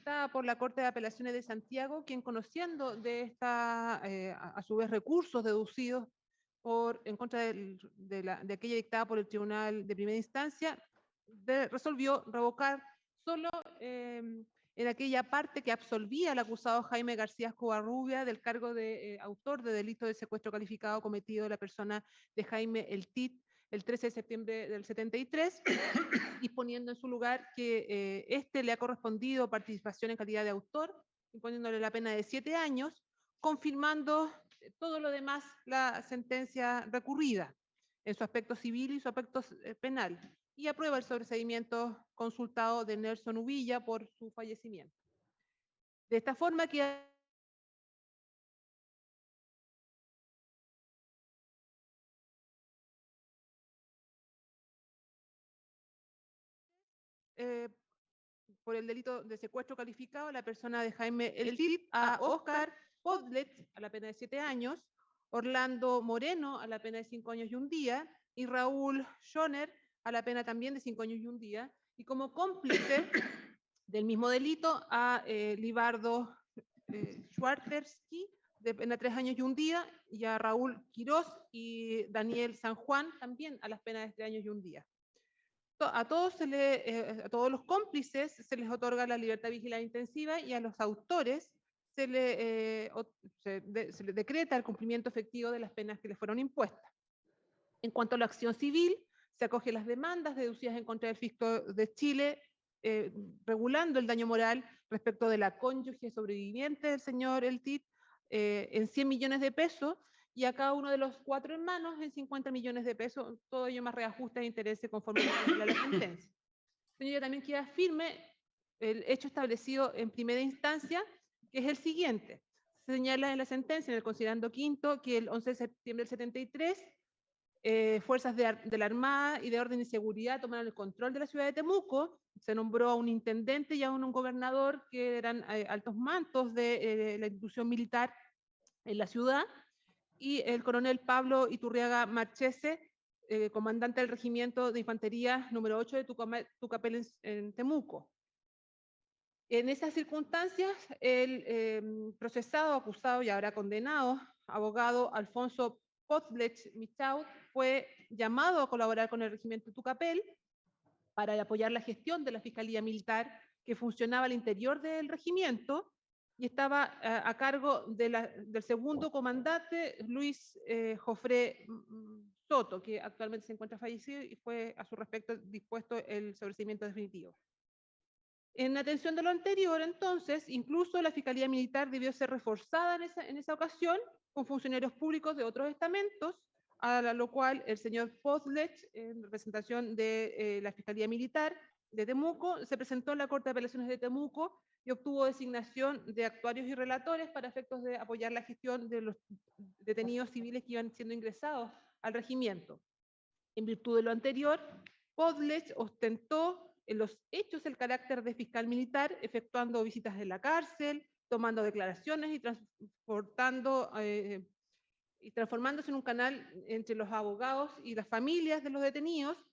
dictada por la Corte de Apelaciones de Santiago, quien, conociendo de esta, a su vez, recursos deducidos en contra de aquella dictada por el Tribunal de Primera Instancia, resolvió revocar solo en aquella parte que absolvía al acusado Jaime García Covarrubia del cargo de autor de delito de secuestro calificado cometido de la persona de Jaime El Tit el 13 de septiembre del 73, disponiendo en su lugar que este le ha correspondido participación en calidad de autor, imponiéndole la pena de 7 años, confirmando todo lo demás la sentencia recurrida en su aspecto civil y su aspecto penal, y aprueba el sobreseimiento consultado de Nelson Uvilla por su fallecimiento. De esta forma queda por el delito de secuestro calificado la persona de Jaime El Tit a Oscar Podlet a la pena de 7 años, Orlando Moreno a la pena de 5 años y 1 día, y Raúl Schoner a la pena también de 5 años y 1 día, y como cómplice del mismo delito a Libardo Schwartersky de pena 3 años y 1 día, y a Raúl Quirós y Daniel San Juan también a las penas de 3 años y 1 día. A todos los cómplices se les otorga la libertad vigilada intensiva, y a los autores se le decreta el cumplimiento efectivo de las penas que les fueron impuestas. En cuanto a la acción civil, se acoge las demandas deducidas en contra del Fisco de Chile, regulando el daño moral respecto de la cónyuge sobreviviente del señor El Tit en 100 millones de pesos, y a cada uno de los 4 hermanos en 50 millones de pesos, todo ello más reajuste de intereses conforme a la sentencia. Señoría, también queda firme el hecho establecido en primera instancia, que es el siguiente. Se señala en la sentencia, en el considerando quinto, que el 11 de septiembre del 73, fuerzas de la Armada y de Orden y Seguridad tomaron el control de la ciudad de Temuco, se nombró a un intendente y a un gobernador que eran altos mantos de la institución militar en la ciudad, y el coronel Pablo Iturriaga Marchese, comandante del regimiento de infantería número 8 de Tucapel en Temuco. En esas circunstancias, el procesado, acusado y ahora condenado, abogado Alfonso Podlet Michaud, fue llamado a colaborar con el regimiento Tucapel para apoyar la gestión de la Fiscalía Militar que funcionaba al interior del regimiento, y estaba a cargo del segundo comandante Luis Jofré Soto, que actualmente se encuentra fallecido, y fue a su respecto dispuesto el sobreseimiento definitivo. En atención de lo anterior, entonces, incluso la Fiscalía Militar debió ser reforzada en esa ocasión con funcionarios públicos de otros estamentos, a lo cual el señor Podlet, en representación de la Fiscalía Militar de Temuco, se presentó en la Corte de Apelaciones de Temuco y obtuvo designación de actuarios y relatores para efectos de apoyar la gestión de los detenidos civiles que iban siendo ingresados al regimiento. En virtud de lo anterior, Podlet ostentó en los hechos el carácter de fiscal militar, efectuando visitas en la cárcel, tomando declaraciones y transformándose en un canal entre los abogados y las familias de los detenidos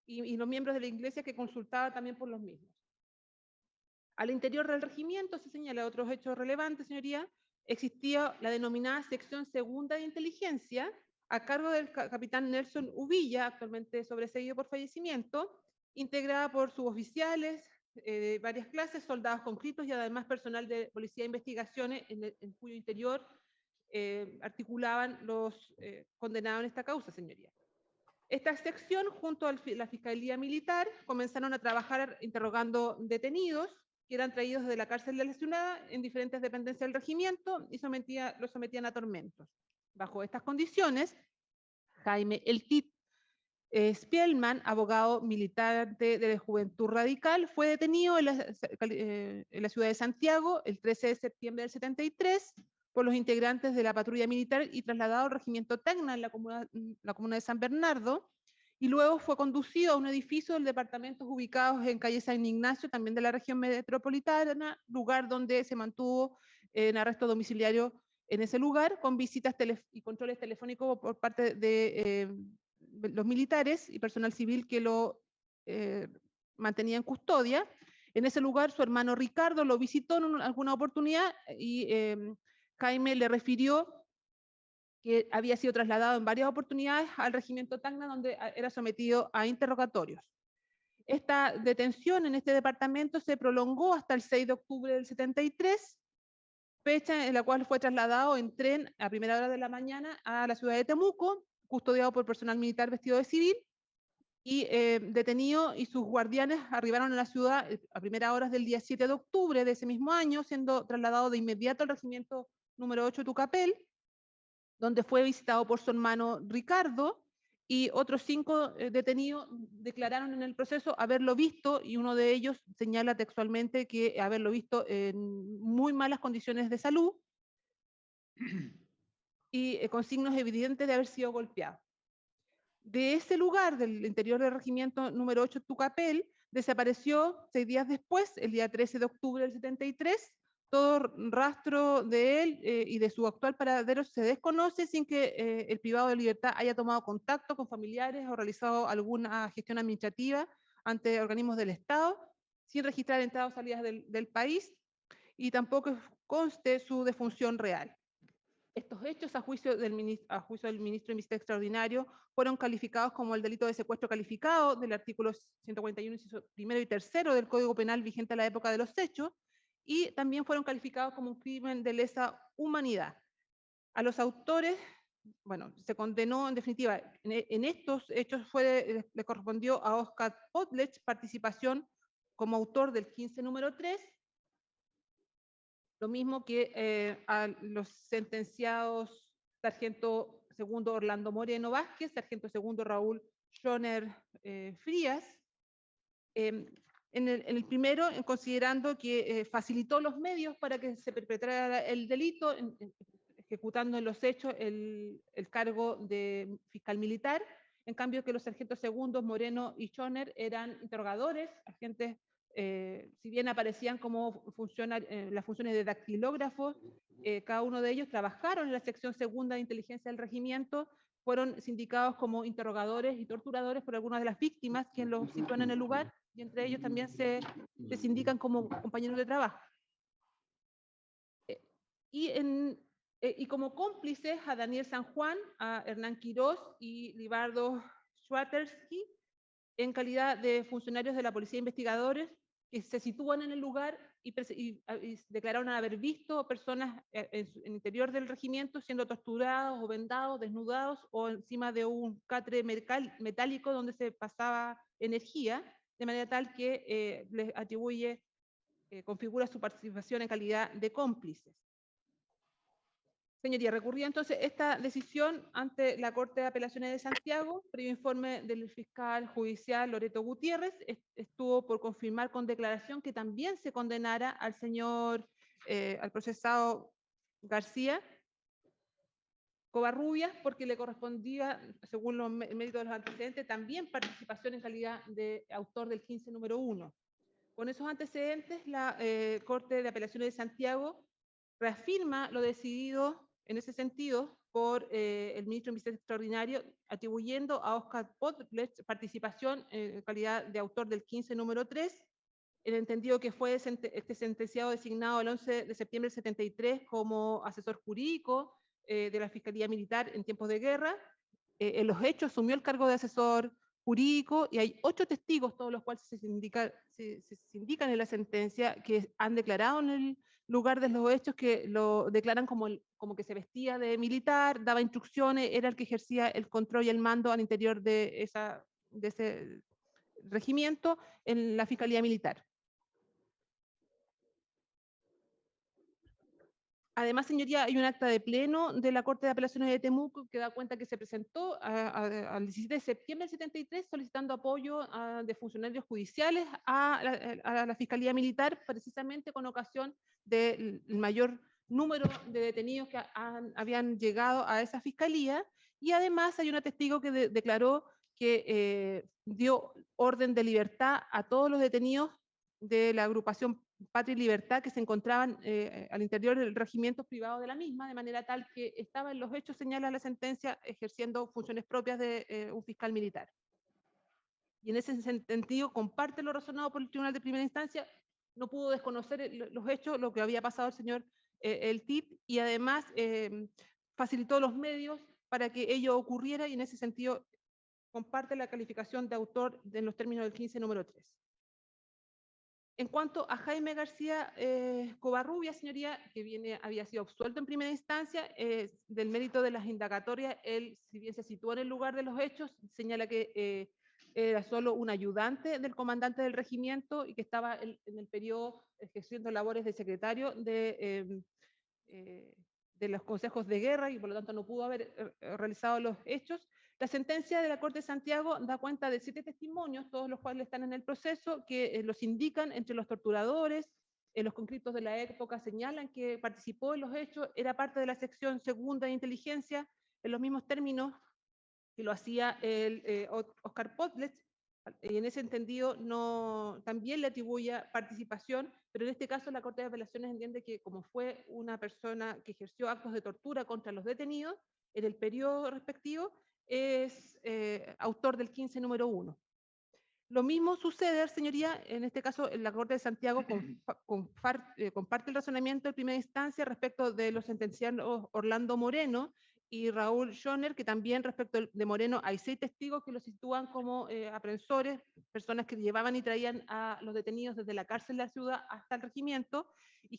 y los miembros de la iglesia, que consultaba también por los mismos. Al interior del regimiento, se señala otros hechos relevantes, señoría. Existía la denominada sección segunda de inteligencia, a cargo del capitán Nelson Uvilla, actualmente sobreseído por fallecimiento, integrada por suboficiales de varias clases, soldados conscriptos y además personal de policía de investigaciones, en cuyo interior articulaban los condenados en esta causa, señoría. Esta sección, junto a la Fiscalía Militar, comenzaron a trabajar interrogando detenidos que eran traídos de la cárcel de la ciudad en diferentes dependencias del regimiento y los sometían a tormentos. Bajo estas condiciones, Jaime El Tit Spielman, abogado militante de la Juventud Radical, fue detenido en la ciudad de Santiago el 13 de septiembre del 73 por los integrantes de la patrulla militar y trasladado al regimiento Tacna en la comuna de San Bernardo, y luego fue conducido a un edificio del departamento ubicados en calle San Ignacio, también de la región metropolitana, lugar donde se mantuvo en arresto domiciliario en ese lugar, con visitas y controles telefónicos por parte de los militares y personal civil que lo mantenía en custodia, En ese lugar su hermano Ricardo lo visitó en alguna oportunidad y Jaime le refirió que había sido trasladado en varias oportunidades al regimiento Tacna, donde era sometido a interrogatorios. Esta detención en este departamento se prolongó hasta el 6 de octubre del 73, fecha en la cual fue trasladado en tren a primera hora de la mañana a la ciudad de Temuco, custodiado por personal militar vestido de civil, y detenido y sus guardianes arribaron a la ciudad a primeras horas del día 7 de octubre de ese mismo año, siendo trasladado de inmediato al regimiento número 8 Tucapel, donde fue visitado por su hermano Ricardo, y otros 5 detenidos declararon en el proceso haberlo visto, y uno de ellos señala textualmente que haberlo visto en muy malas condiciones de salud y con signos evidentes de haber sido golpeado. De ese lugar, del interior del regimiento número 8 Tucapel, desapareció 6 días después, el día 13 de octubre del 73, todo rastro de él y de su actual paradero se desconoce sin que el privado de libertad haya tomado contacto con familiares o realizado alguna gestión administrativa ante organismos del Estado, sin registrar entradas o salidas del país, y tampoco conste su defunción real. Estos hechos, a juicio del ministro de Ministerio Extraordinario, fueron calificados como el delito de secuestro calificado del artículo 141, inciso primero y tercero del Código Penal vigente a la época de los hechos, y también fueron calificados como un crimen de lesa humanidad. A los autores, bueno, se condenó en definitiva, en estos hechos le correspondió a Oscar Podlech participación como autor del 15 número 3, lo mismo que a los sentenciados sargento segundo Orlando Moreno Vázquez, sargento segundo Raúl Schoner Frías. En el primero, considerando que facilitó los medios para que se perpetrara el delito, ejecutando en los hechos el cargo de fiscal militar, en cambio que los sargentos segundos Moreno y Schoner eran interrogadores, agentes, si bien aparecían como las funciones de dactilógrafos, cada uno de ellos trabajaron en la sección segunda de inteligencia del regimiento, fueron sindicados como interrogadores y torturadores por algunas de las víctimas, quien los sitúan en el lugar, y entre ellos también se sindican como compañeros de trabajo. Y como cómplices a Daniel San Juan, a Hernán Quirós y Libardo Schwatersky, en calidad de funcionarios de la policía investigadores, que se sitúan en el lugar y declararon haber visto personas en el interior del regimiento siendo torturados o vendados, desnudados o encima de un catre metálico donde se pasaba energía, de manera tal que les atribuye, configura su participación en calidad de cómplices. Señoría, recurría entonces esta decisión ante la Corte de Apelaciones de Santiago, previo informe del fiscal judicial Loreto Gutiérrez, estuvo por confirmar con declaración que también se condenara al señor, al procesado García Covarrubias, porque le correspondía, según los méritos de los antecedentes, también participación en calidad de autor del 15 número 1. Con esos antecedentes, la Corte de Apelaciones de Santiago reafirma lo decidido en ese sentido por el ministro de Ministerio Extraordinario, atribuyendo a Oscar Podlech participación en calidad de autor del 15 número 3, el entendido que fue este sentenciado designado el 11 de septiembre del 73 como asesor jurídico de la Fiscalía Militar en tiempos de guerra. En los hechos asumió el cargo de asesor jurídico y hay 8 testigos, todos los cuales se indican en la sentencia, que han declarado en el lugar de los hechos, que lo declaran como que se vestía de militar, daba instrucciones, era el que ejercía el control y el mando al interior de ese regimiento en la Fiscalía Militar. Además, señoría, hay un acta de pleno de la Corte de Apelaciones de Temuco que da cuenta que se presentó al 17 de septiembre del 73 solicitando apoyo de funcionarios judiciales a la Fiscalía Militar, precisamente con ocasión del mayor número de detenidos que habían llegado a esa fiscalía. Y además hay una testigo que declaró que dio orden de libertad a todos los detenidos de la agrupación Patria y Libertad que se encontraban al interior del regimiento privado de la misma, de manera tal que estaba en los hechos, señala la sentencia, ejerciendo funciones propias de un fiscal militar. Y en ese sentido comparte lo razonado por el Tribunal de Primera Instancia, no pudo desconocer los hechos, lo que había pasado el señor el TIT, y además facilitó los medios para que ello ocurriera, y en ese sentido comparte la calificación de autor en los términos del 15 número 3. En cuanto a Jaime García Covarrubia, señoría, que había sido absuelto en primera instancia, del mérito de las indagatorias, él, si bien se sitúa en el lugar de los hechos, señala que era solo un ayudante del comandante del regimiento y que estaba en el periodo ejerciendo labores de secretario de los consejos de guerra y por lo tanto no pudo haber realizado los hechos. La sentencia de la Corte de Santiago da cuenta de 7 testimonios, todos los cuales están en el proceso, que los indican entre los torturadores. Los conscriptos de la época señalan que participó en los hechos, era parte de la sección segunda de inteligencia, en los mismos términos que lo hacía el Oscar Podlet, y en ese entendido también le atribuye participación, pero en este caso la Corte de Apelaciones entiende que como fue una persona que ejerció actos de tortura contra los detenidos en el periodo respectivo, es autor del 15 número 1. Lo mismo sucede, señoría, en este caso en la Corte de Santiago comparte el razonamiento de primera instancia respecto de los sentenciados Orlando Moreno y Raúl Schoner, que también respecto de Moreno hay 6 testigos que lo sitúan como aprensores, personas que llevaban y traían a los detenidos desde la cárcel de la ciudad hasta el regimiento y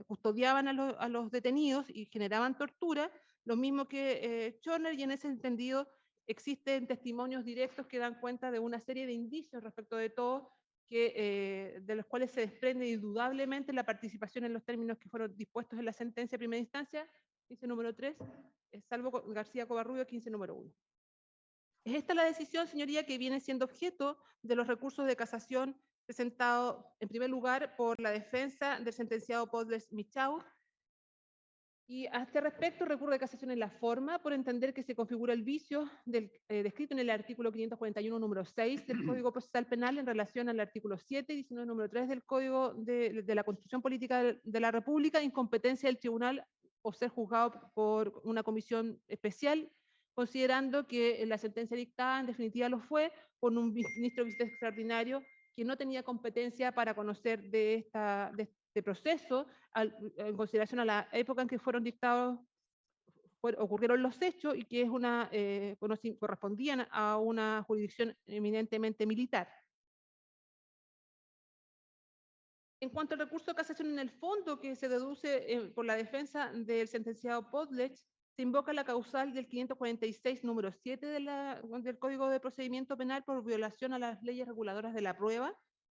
custodiaban a los detenidos y generaban tortura, lo mismo que Schoner, y en ese entendido existen testimonios directos que dan cuenta de una serie de indicios respecto de todo, de los cuales se desprende indudablemente la participación en los términos que fueron dispuestos en la sentencia de primera instancia, 15 número 3, salvo García Covarrubio, 15 número 1. Es esta la decisión, señoría, que viene siendo objeto de los recursos de casación presentados en primer lugar por la defensa del sentenciado Podles Michau, y a este respecto recurre de casación en la forma por entender que se configura el vicio descrito en el artículo 541 número 6 del Código Procesal Penal en relación al artículo 7 y 19 número 3 del Código de la Constitución Política de la República, incompetencia del tribunal o ser juzgado por una comisión especial, considerando que la sentencia dictada en definitiva lo fue por un ministro visita extraordinario que no tenía competencia para conocer de este proceso, en consideración a la época en que fueron dictados, ocurrieron los hechos y que correspondían a una jurisdicción eminentemente militar. En cuanto al recurso de casación en el fondo, que se deduce por la defensa del sentenciado Podlech, se invoca la causal del 546 número 7 del Código de Procedimiento Penal por violación a las leyes reguladoras de la prueba,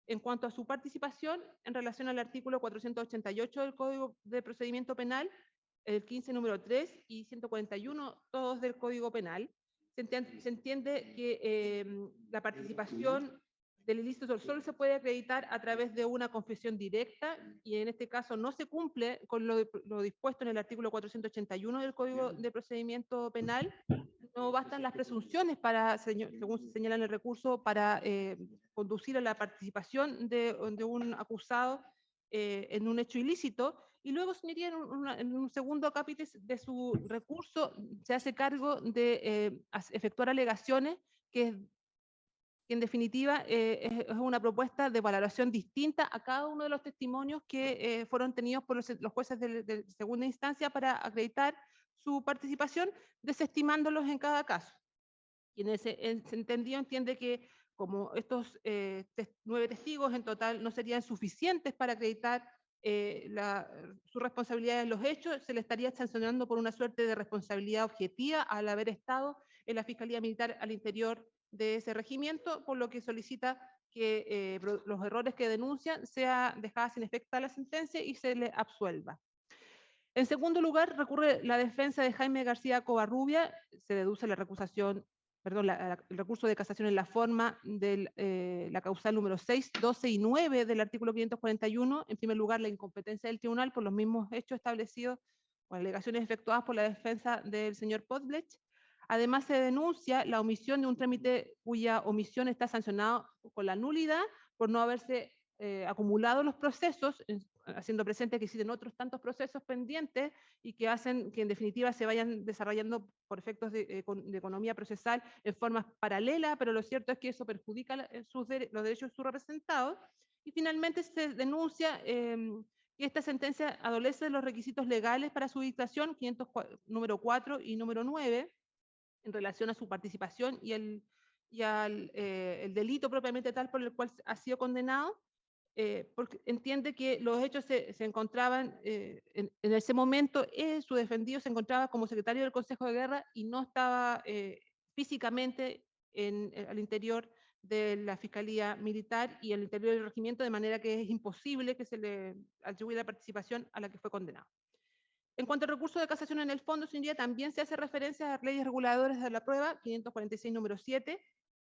en cuanto a su participación en relación al artículo 488 del Código de Procedimiento Penal, el 15 número 3 y 141 todos del Código Penal. Se entiende que la participación del ilícito solo se puede acreditar a través de una confesión directa, y en este caso no se cumple con lo dispuesto en el artículo 481 del Código de Procedimiento Penal. No bastan las presunciones para, según se señala en el recurso, para conducir a la participación de un acusado en un hecho ilícito. Y luego, señoría, en un segundo capítulo de su recurso se hace cargo de efectuar alegaciones que en definitiva es una propuesta de valoración distinta a cada uno de los testimonios que fueron tenidos por los jueces de segunda instancia para acreditar su participación, desestimándolos en cada caso. Y en ese entendido entiende que como estos 9 testigos en total no serían suficientes para acreditar su responsabilidad en los hechos, se le estaría sancionando por una suerte de responsabilidad objetiva al haber estado en la Fiscalía Militar al interior de ese regimiento, por lo que solicita que los errores que denuncian sea dejada sin efecto la sentencia y se le absuelva. En segundo lugar, recurre la defensa de Jaime García Covarrubia, se deduce la recusación, perdón, el recurso de casación en la forma de la causal número 6, 12 y 9 del artículo 541. En primer lugar, la incompetencia del tribunal por los mismos hechos establecidos o alegaciones efectuadas por la defensa del señor Podlech. Además, se denuncia la omisión de un trámite cuya omisión está sancionada con la nulidad por no haberse acumulado los procesos, haciendo presente que existen otros tantos procesos pendientes y que hacen que en definitiva se vayan desarrollando por efectos de economía procesal en formas paralelas, pero lo cierto es que eso perjudica los derechos de sus representados. Y finalmente se denuncia que esta sentencia adolece de los requisitos legales para su dictación, número 4 y número 9, en relación a su participación y al el delito propiamente tal por el cual ha sido condenado, porque entiende que los hechos se encontraban, en ese momento, su defendido se encontraba como secretario del Consejo de Guerra y no estaba físicamente al interior de la Fiscalía Militar y al interior del regimiento, de manera que es imposible que se le atribuya la participación a la que fue condenado. En cuanto al recurso de casación en el fondo, señoría, también se hace referencia a las leyes reguladoras de la prueba, 546 número 7,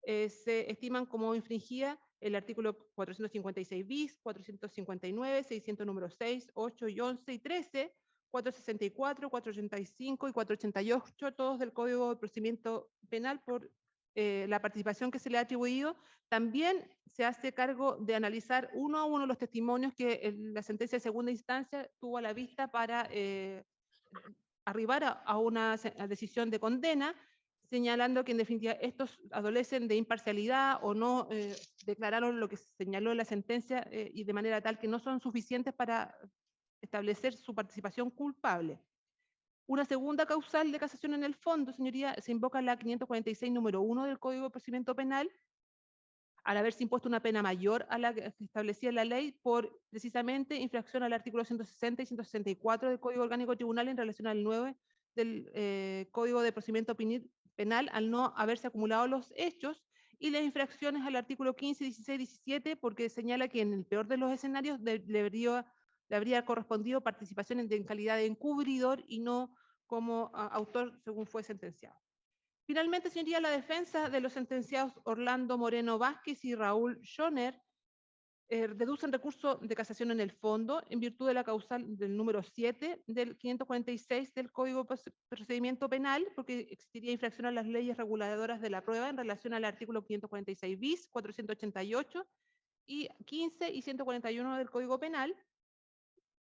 se estiman como infringida el artículo 456 bis, 459, 600 número 6, 8 y 11 y 13, 464, 485 y 488, todos del Código de Procedimiento Penal por la participación que se le ha atribuido. También se hace cargo de analizar uno a uno los testimonios que la sentencia de segunda instancia tuvo a la vista para arribar a una decisión de condena, señalando que en definitiva estos adolecen de imparcialidad o no declararon lo que señaló la sentencia y de manera tal que no son suficientes para establecer su participación culpable. Una segunda causal de casación en el fondo, señoría, se invoca la 546 número 1 del Código de Procedimiento Penal, al haberse impuesto una pena mayor a la que establecía la ley por precisamente infracción al artículo 160 y 164 del Código Orgánico Tribunal en relación al 9 del Código de Procedimiento Penal, al no haberse acumulado los hechos, y las infracciones al artículo 15, 16, 17, porque señala que en el peor de los escenarios le habría correspondido participación en calidad de encubridor y no como autor según fue sentenciado. Finalmente, señoría, la defensa de los sentenciados Orlando Moreno Vázquez y Raúl Schoner deducen recurso de casación en el fondo en virtud de la causal del número 7 del 546 del Código de Procedimiento Penal, porque existiría infracción a las leyes reguladoras de la prueba en relación al artículo 546 bis, 488 y 15 y 141 del Código Penal,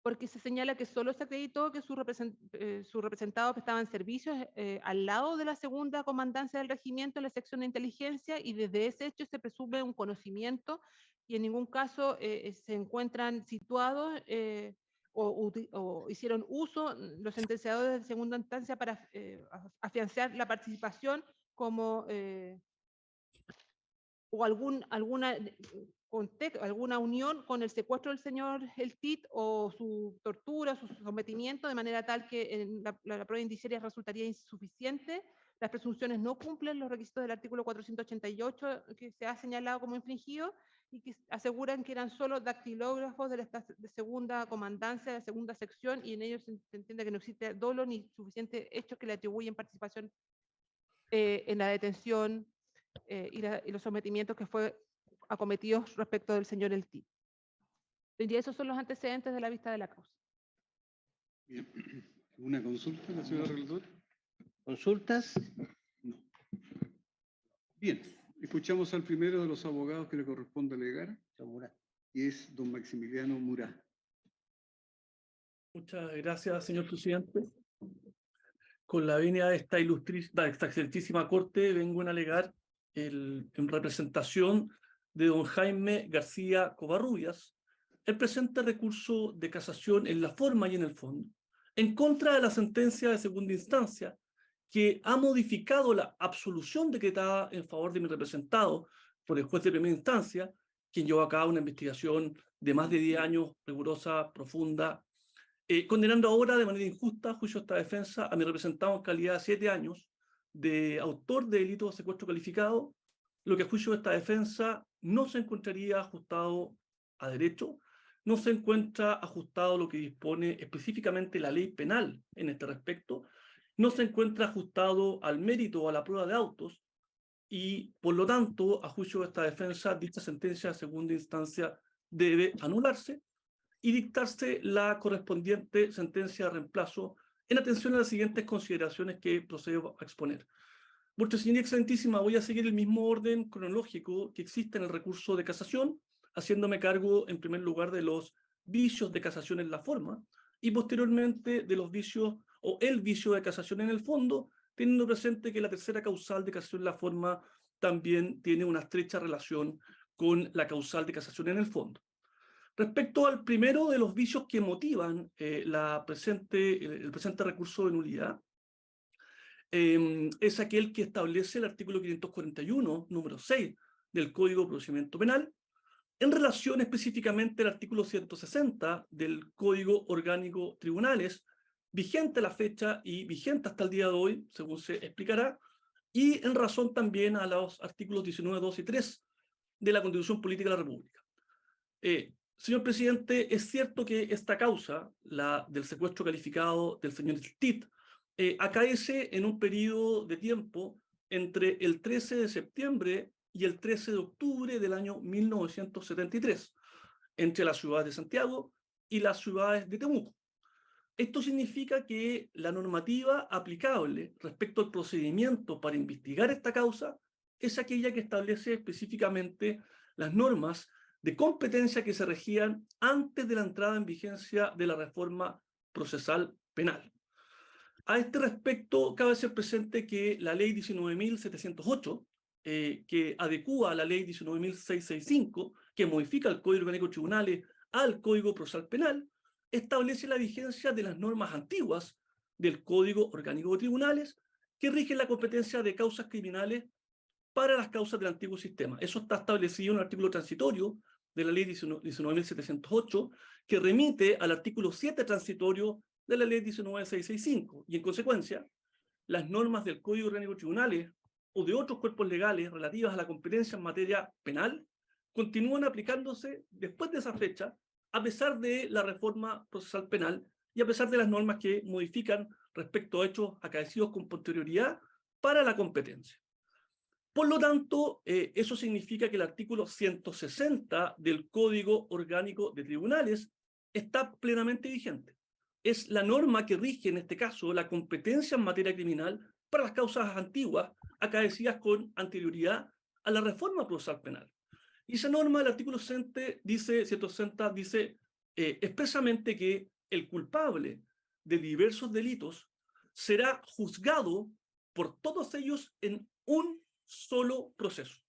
porque se señala que solo se acreditó que sus representados prestaban servicios al lado de la segunda comandancia del regimiento en la sección de inteligencia, y desde ese hecho se presume un conocimiento y en ningún caso se encuentran situados o hicieron uso los sentenciadores de segunda instancia para afianzar la participación como o alguna unión con el secuestro del señor El Tit o su tortura, su sometimiento, de manera tal que en la prueba indiciaria resultaría insuficiente. Las presunciones no cumplen los requisitos del artículo 488 que se ha señalado como infringido y que aseguran que eran solo dactilógrafos de la segunda comandancia, de la segunda sección, y en ellos se entiende que no existe dolo ni suficientes hechos que le atribuyen participación en la detención y los sometimientos que fue acometidos respecto del señor El Tit. Y esos son los antecedentes de la vista de la causa. Bien. ¿Una consulta, la señora relatora? ¿Consultas? No. Bien, escuchamos al primero de los abogados que le corresponde alegar, y es don Maximiliano Murá. Muchas gracias, señor presidente. Con la venia de esta excelentísima corte, vengo a alegar en representación de don Jaime García Covarrubias el presente recurso de casación en la forma y en el fondo, en contra de la sentencia de segunda instancia, que ha modificado la absolución decretada en favor de mi representado por el juez de primera instancia, quien llevó a cabo una investigación de más de 10 años, rigurosa, profunda, condenando ahora de manera injusta, a juicio de esta defensa, a mi representado en calidad de 7 años de autor de delito de secuestro calificado, lo que a juicio de esta defensa no se encontraría ajustado a derecho, no se encuentra ajustado a lo que dispone específicamente la ley penal en este respecto, no se encuentra ajustado al mérito o a la prueba de autos, y por lo tanto, a juicio de esta defensa, dicha sentencia de segunda instancia debe anularse y dictarse la correspondiente sentencia de reemplazo en atención a las siguientes consideraciones que procedo a exponer. Vuestra Señoría Excelentísima, voy a seguir el mismo orden cronológico que existe en el recurso de casación, haciéndome cargo en primer lugar de los vicios de casación en la forma y posteriormente de los vicios o el vicio de casación en el fondo, teniendo presente que la tercera causal de casación en la forma también tiene una estrecha relación con la causal de casación en el fondo. Respecto al primero de los vicios que motivan el presente recurso de nulidad, es aquel que establece el artículo 541, número 6 del Código de Procedimiento Penal, en relación específicamente al artículo 160 del Código Orgánico Tribunales, vigente a la fecha y vigente hasta el día de hoy, según se explicará, y en razón también a los artículos 19, 2 y 3 de la Constitución Política de la República. Señor presidente, es cierto que esta causa, la del secuestro calificado del señor Tit, acaece en un periodo de tiempo entre el 13 de septiembre y el 13 de octubre del año 1973, entre las ciudades de Santiago y las ciudades de Temuco. Esto significa que la normativa aplicable respecto al procedimiento para investigar esta causa es aquella que establece específicamente las normas de competencia que se regían antes de la entrada en vigencia de la reforma procesal penal. A este respecto, cabe hacer presente que la ley 19.708, que adecúa a la ley 19.665, que modifica el Código Orgánico de Tribunales al Código Procesal Penal, establece la vigencia de las normas antiguas del Código Orgánico de Tribunales que rigen la competencia de causas criminales para las causas del antiguo sistema. Eso está establecido en el artículo transitorio de la ley 19.708, que remite al artículo 7 transitorio de la ley 19.665, y en consecuencia, las normas del Código Orgánico de Tribunales o de otros cuerpos legales relativas a la competencia en materia penal continúan aplicándose después de esa fecha, a pesar de la reforma procesal penal y a pesar de las normas que modifican respecto a hechos acaecidos con posterioridad para la competencia. Por lo tanto, eso significa que el artículo 160 del Código Orgánico de Tribunales está plenamente vigente. Es la norma que rige, en este caso, la competencia en materia criminal para las causas antiguas acaecidas con anterioridad a la reforma procesal penal. Y esa norma del artículo 160 dice expresamente que el culpable de diversos delitos será juzgado por todos ellos en un solo proceso,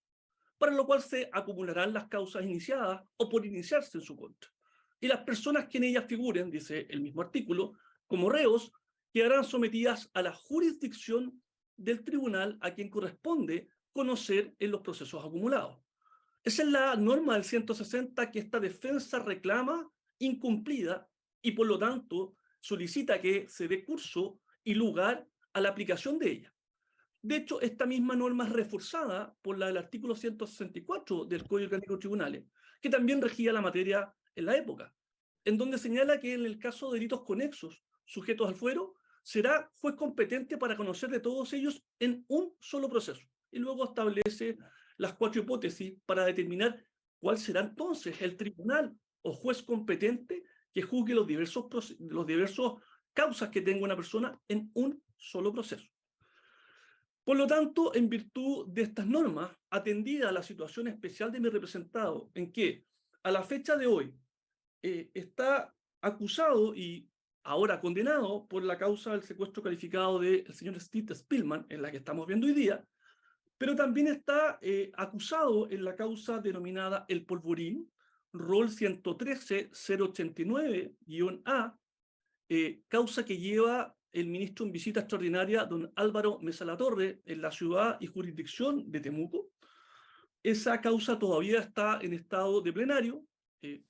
para lo cual se acumularán las causas iniciadas o por iniciarse en su contra. Y las personas que en ellas figuren, dice el mismo artículo, como reos, quedarán sometidas a la jurisdicción del tribunal a quien corresponde conocer en los procesos acumulados. Esa es la norma del 160 que esta defensa reclama incumplida y por lo tanto solicita que se dé curso y lugar a la aplicación de ella. De hecho, esta misma norma es reforzada por la del artículo 164 del Código Orgánico de Tribunales, que también regía la materia en la época, en donde señala que en el caso de delitos conexos sujetos al fuero, será juez competente para conocer de todos ellos en un solo proceso. Y luego establece las 4 hipótesis para determinar cuál será entonces el tribunal o juez competente que juzgue los diversos causas que tenga una persona en un solo proceso. Por lo tanto, en virtud de estas normas, atendida a la situación especial de mi representado, en que a la fecha de hoy está acusado y ahora condenado por la causa del secuestro calificado del señor Steve Spillman, en la que estamos viendo hoy día, pero también está acusado en la causa denominada El Polvorín, rol 113-089-A, causa que lleva el ministro en visita extraordinaria, don Álvaro Mesa Latorre, en la ciudad y jurisdicción de Temuco. Esa causa todavía está en estado de plenario,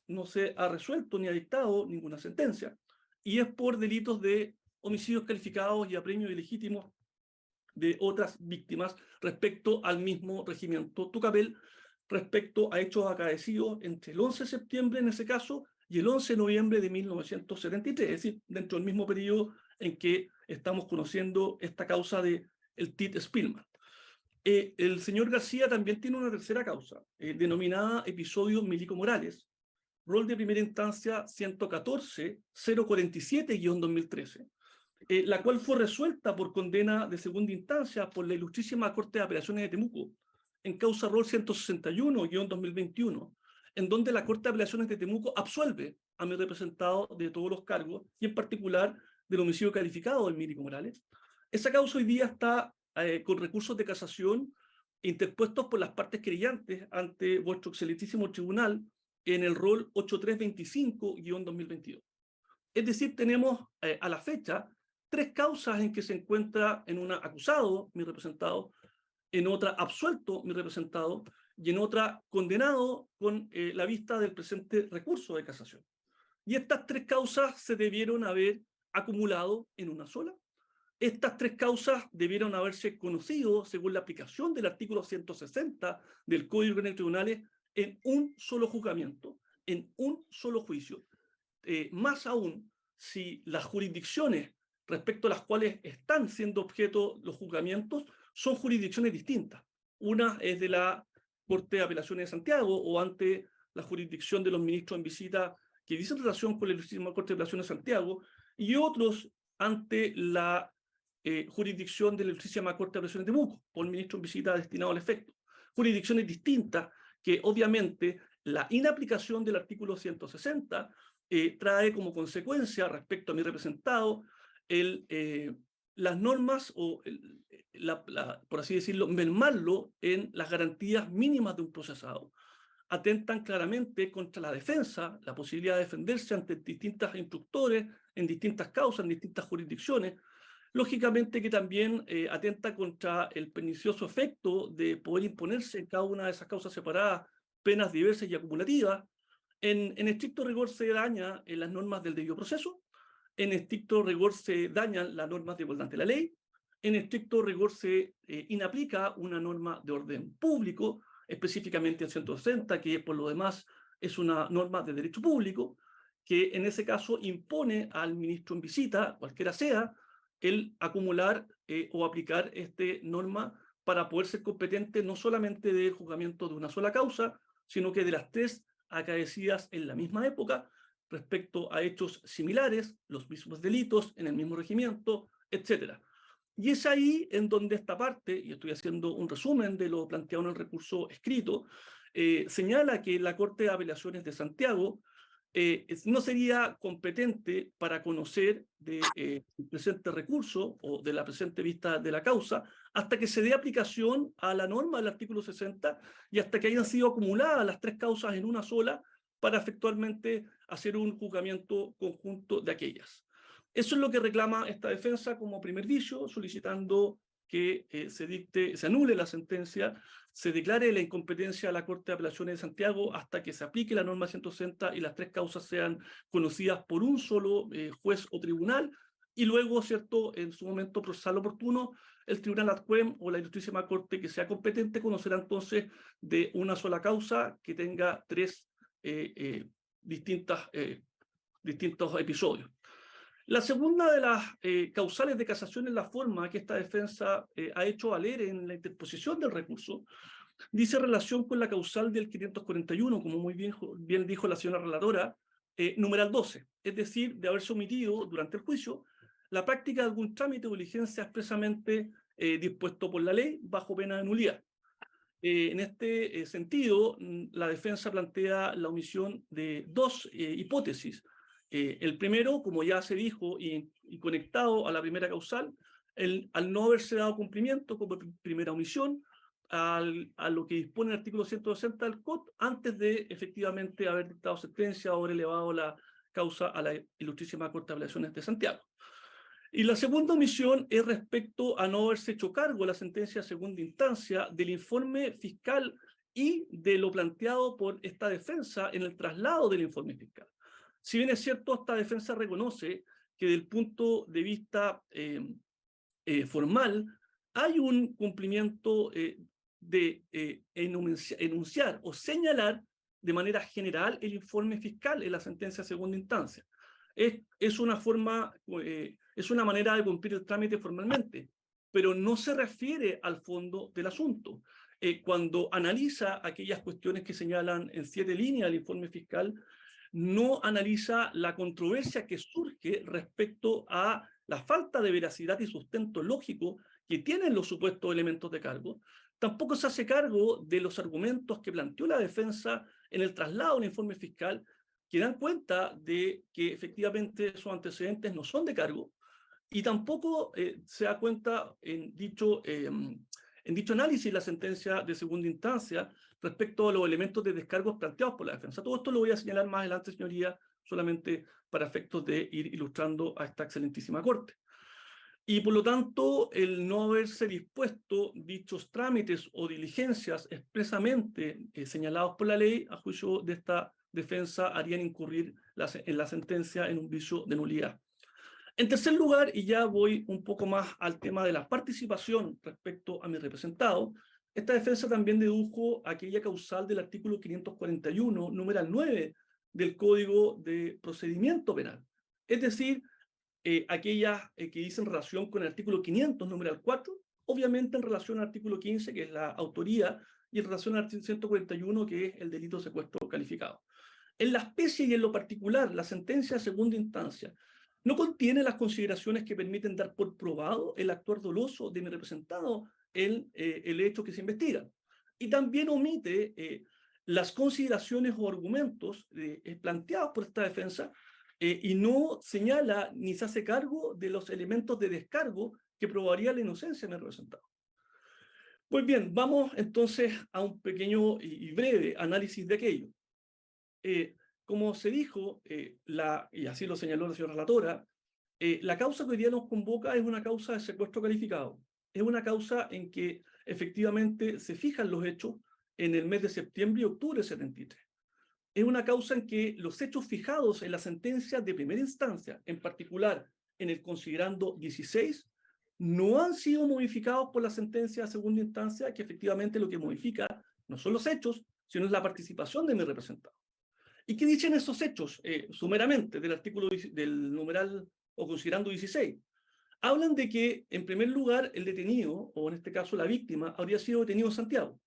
no se ha resuelto ni ha dictado ninguna sentencia, y es por delitos de homicidios calificados y apremios ilegítimos de otras víctimas respecto al mismo regimiento Tucapel, respecto a hechos acaecidos entre el 11 de septiembre en ese caso y el 11 de noviembre de 1973, es decir, dentro del mismo periodo en que estamos conociendo esta causa de el Tit Spillman. El señor García también tiene una tercera causa, denominada episodio Milico Morales, rol de primera instancia 114-047-2013, la cual fue resuelta por condena de segunda instancia por la Ilustrísima Corte de Apelaciones de Temuco, en causa rol 161-2021, en donde la Corte de Apelaciones de Temuco absuelve a mi representado de todos los cargos, y en particular del homicidio calificado del Milico Morales. Esa causa hoy día está con recursos de casación interpuestos por las partes querellantes ante vuestro excelentísimo tribunal en el rol 8325-2022. Es decir, tenemos a la fecha 3 causas en que se encuentra en una acusado mi representado, en otra absuelto mi representado y en otra condenado con la vista del presente recurso de casación. Y estas 3 causas se debieron haber acumulado en una sola. Estas 3 causas debieron haberse conocido según la aplicación del artículo 160 del Código Penal de Tribunales en un solo juzgamiento, en un solo juicio. Más aún, si las jurisdicciones respecto a las cuales están siendo objeto los juzgamientos son jurisdicciones distintas. Una es de la Corte de Apelaciones de Santiago o ante la jurisdicción de los ministros en visita que dicen relación con la Ilustrísima Corte de Apelaciones de Santiago y otros ante la jurisdicción de la Ilustrísima Corte de Apelaciones de Temuco por el ministro en visita destinado al efecto. Jurisdicciones distintas que obviamente la inaplicación del artículo 160 trae como consecuencia respecto a mi representado las normas o por así decirlo, mermarlo en las garantías mínimas de un procesado. Atentan claramente contra la defensa, la posibilidad de defenderse ante distintos instructores, en distintas causas, en distintas jurisdicciones. Lógicamente que también atenta contra el pernicioso efecto de poder imponerse en cada una de esas causas separadas penas diversas y acumulativas. En estricto rigor se daña en las normas del debido proceso, en estricto rigor se dañan las normas de igualdad ante la ley, en estricto rigor se inaplica una norma de orden público, específicamente el 160, que por lo demás es una norma de derecho público, que en ese caso impone al ministro en visita, cualquiera sea, el acumular o aplicar esta norma para poder ser competente no solamente del juzgamiento de una sola causa, sino que de las 3 acaecidas en la misma época, respecto a hechos similares, los mismos delitos, en el mismo regimiento, etc. Y es ahí en donde esta parte, y estoy haciendo un resumen de lo planteado en el recurso escrito, señala que la Corte de Apelaciones de Santiago no sería competente para conocer del presente recurso o de la presente vista de la causa hasta que se dé aplicación a la norma del artículo 60 y hasta que hayan sido acumuladas las 3 causas en una sola para efectualmente hacer un juzgamiento conjunto de aquellas. Eso es lo que reclama esta defensa como primer vicio, solicitando que se anule la sentencia, se declare la incompetencia a la Corte de Apelaciones de Santiago hasta que se aplique la norma 160 y las 3 causas sean conocidas por un solo juez o tribunal, y luego, ¿cierto?, en su momento procesal oportuno, el Tribunal ad quem o la Ilustrísima Corte que sea competente conocerá entonces de una sola causa que tenga 3 distintos episodios. La segunda de las causales de casación es la forma que esta defensa ha hecho valer en la interposición del recurso. Dice relación con la causal del 541, como muy bien dijo la señora relatora, numeral 12, es decir, de haberse omitido durante el juicio la práctica de algún trámite o diligencia expresamente dispuesto por la ley bajo pena de nulidad. En este sentido, la defensa plantea la omisión de 2 hipótesis. El primero, como ya se dijo y conectado a la primera causal, al no haberse dado cumplimiento como primera omisión a lo que dispone el artículo 160 del COT antes de efectivamente haber dictado sentencia o haber elevado la causa a la Ilustrísima Corte de Apelaciones de Santiago. Y la segunda omisión es respecto a no haberse hecho cargo la sentencia de segunda instancia del informe fiscal y de lo planteado por esta defensa en el traslado del informe fiscal. Si bien es cierto, esta defensa reconoce que desde el punto de vista formal hay un cumplimiento de enunciar o señalar de manera general el informe fiscal en la sentencia de segunda instancia. Es una manera de cumplir el trámite formalmente, pero no se refiere al fondo del asunto. Cuando analiza aquellas cuestiones que señalan en 7 líneas el informe fiscal, no analiza la controversia que surge respecto a la falta de veracidad y sustento lógico que tienen los supuestos elementos de cargo. Tampoco se hace cargo de los argumentos que planteó la defensa en el traslado del informe fiscal, que dan cuenta de que efectivamente esos antecedentes no son de cargo, y tampoco se da cuenta en dicho análisis la sentencia de segunda instancia respecto a los elementos de descargos planteados por la defensa. Todo esto lo voy a señalar más adelante, señoría, solamente para efectos de ir ilustrando a esta excelentísima Corte. Y por lo tanto, el no haberse dispuesto dichos trámites o diligencias expresamente señalados por la ley, a juicio de esta defensa, harían incurrir en la sentencia en un vicio de nulidad. En tercer lugar, y ya voy un poco más al tema de la participación respecto a mi representado, esta defensa también dedujo aquella causal del artículo 541, numeral 9 del Código de Procedimiento Penal. Es decir, aquellas que dicen relación con el artículo 500, numeral 4, obviamente en relación al artículo 15, que es la autoría, y en relación al artículo 141, que es el delito de secuestro calificado. En la especie y en lo particular, la sentencia de segunda instancia no contiene las consideraciones que permiten dar por probado el actuar doloso de mi representado en el hecho que se investiga. Y también omite las consideraciones o argumentos planteados por esta defensa y no señala ni se hace cargo de los elementos de descargo que probaría la inocencia de mi representado. Pues bien, vamos entonces a un pequeño y breve análisis de aquello. Como se dijo, y así lo señaló la señora relatora, la causa que hoy día nos convoca es una causa de secuestro calificado. Es una causa en que efectivamente se fijan los hechos en el mes de septiembre y octubre de 73. Es una causa en que los hechos fijados en la sentencia de primera instancia, en particular en el considerando 16, no han sido modificados por la sentencia de segunda instancia, que efectivamente lo que modifica no son los hechos, sino es la participación de mi representado. ¿Y qué dicen esos hechos? Sumeramente, del artículo del numeral o considerando 16. Hablan de que, en primer lugar, el detenido, o en este caso la víctima, habría sido detenido en Santiago.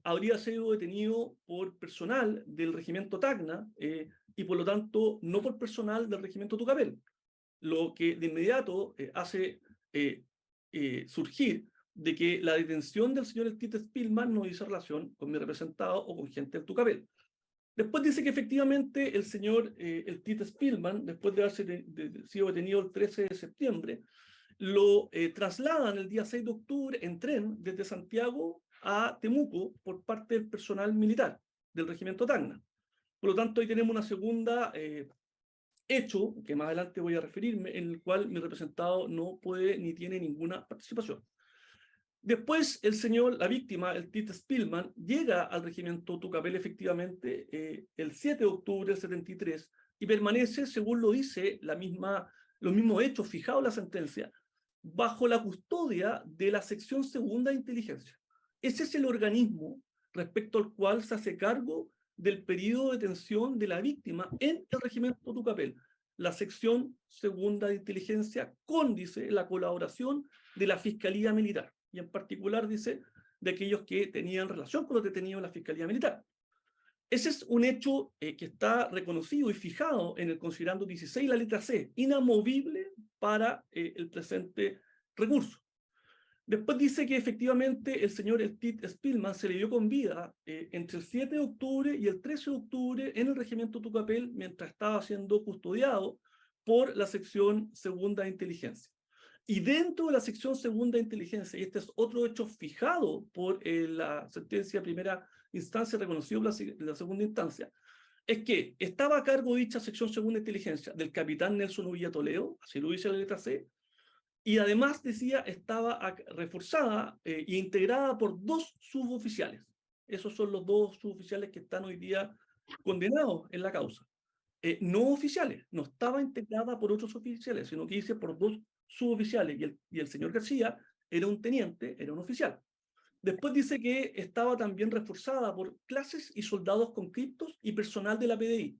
Habría sido detenido por personal del regimiento Tacna y por lo tanto no por personal del regimiento Tucapel, lo que de inmediato hace surgir de que la detención del señor Tite Spillman no hizo relación con mi representado o con gente del Tucapel. Después dice que efectivamente el señor el Tite Spillman, después de haber sido detenido el 13 de septiembre, lo trasladan el día 6 de octubre en tren desde Santiago a Temuco por parte del personal militar del regimiento Tacna. Por lo tanto, ahí tenemos una segunda hecho, que más adelante voy a referirme, en el cual mi representado no puede ni tiene ninguna participación. Después, la víctima, el Tite Spillman, llega al regimiento Tucapel efectivamente el 7 de octubre del 73 y permanece, según lo dice los mismos hechos fijados en la sentencia, bajo la custodia de la sección segunda de inteligencia. Ese es el organismo respecto al cual se hace cargo del periodo de detención de la víctima en el regimiento Tucapel, la sección segunda de inteligencia con, dice, la colaboración de la Fiscalía Militar, y en particular, dice, de aquellos que tenían relación con los detenidos de la Fiscalía Militar. Ese es un hecho que está reconocido y fijado en el considerando 16, la letra C, inamovible para el presente recurso. Después dice que efectivamente el señor Tite Spillman se le dio con vida entre el 7 de octubre y el 13 de octubre en el regimiento Tucapel mientras estaba siendo custodiado por la sección segunda de inteligencia. Y dentro de la sección segunda de inteligencia, y este es otro hecho fijado por la sentencia de primera instancia reconocido por la segunda instancia, es que estaba a cargo de dicha sección segunda de inteligencia del capitán Nelson Uvilla Toledo, así lo dice la letra C, y además, decía, estaba reforzada e integrada por 2 suboficiales. Esos son los 2 suboficiales que están hoy día condenados en la causa. No oficiales, no estaba integrada por otros oficiales, sino que dice por 2 suboficiales. Y el señor García era un teniente, era un oficial. Después dice que estaba también reforzada por clases y soldados conscriptos y personal de la PDI.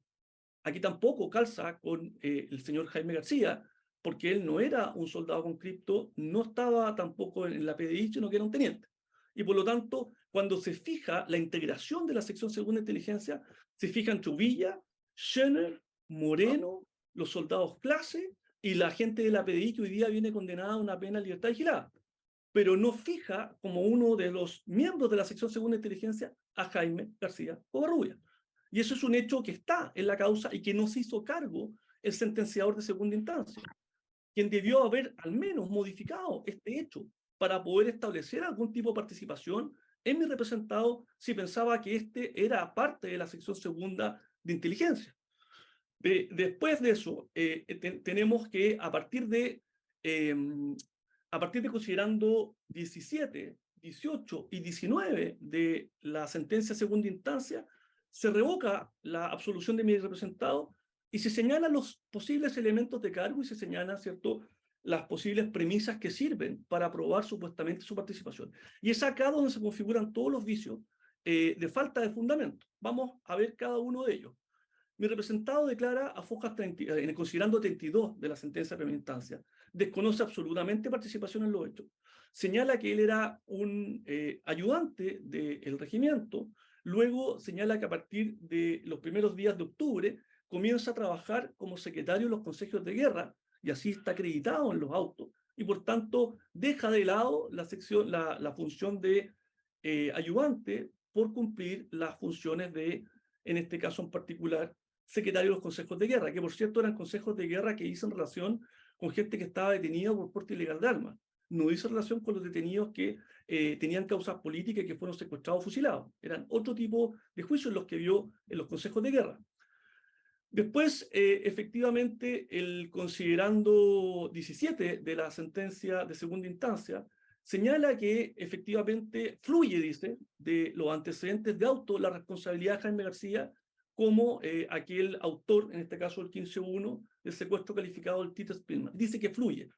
Aquí tampoco calza con el señor Jaime García, porque él no era un soldado conscripto, no estaba tampoco en la PDI, sino que era un teniente. Y por lo tanto, cuando se fija la integración de la sección segunda de inteligencia, se fija en Trubilla, Schener, Moreno, los soldados clase y la gente de la PDI que hoy día viene condenada a una pena de libertad vigilada. Pero no fija como uno de los miembros de la sección segunda de inteligencia a Jaime García Covarrubia. Y eso es un hecho que está en la causa y que no se hizo cargo el sentenciador de segunda instancia, quien debió haber al menos modificado este hecho para poder establecer algún tipo de participación en mi representado si pensaba que este era parte de la sección segunda de inteligencia. Después de eso, tenemos que a partir de considerando 17, 18 y 19 de la sentencia segunda instancia, se revoca la absolución de mi representado y se señalan los posibles elementos de cargo y se señalan, ¿cierto?, las posibles premisas que sirven para aprobar supuestamente su participación. Y es acá donde se configuran todos los vicios de falta de fundamento. Vamos a ver cada uno de ellos. Mi representado declara a fojas considerando 32 de la sentencia de primera instancia, desconoce absolutamente participación en los hechos. Señala que él era un ayudante del regimiento, luego señala que a partir de los primeros días de octubre comienza a trabajar como secretario de los consejos de guerra, y así está acreditado en los autos, y por tanto deja de lado la función de ayudante por cumplir las funciones de, en este caso en particular, secretario de los consejos de guerra, que por cierto eran consejos de guerra que hizo en relación con gente que estaba detenida por porte ilegal de armas. No hizo relación con los detenidos que tenían causas políticas y que fueron secuestrados o fusilados. Eran otro tipo de juicios los que vio en los consejos de guerra. Después, efectivamente, el considerando 17 de la sentencia de segunda instancia, señala que efectivamente fluye, dice, de los antecedentes de auto la responsabilidad de Jaime García como aquel autor, en este caso el 15.1, del secuestro calificado del Tito Spillman. Dice que fluye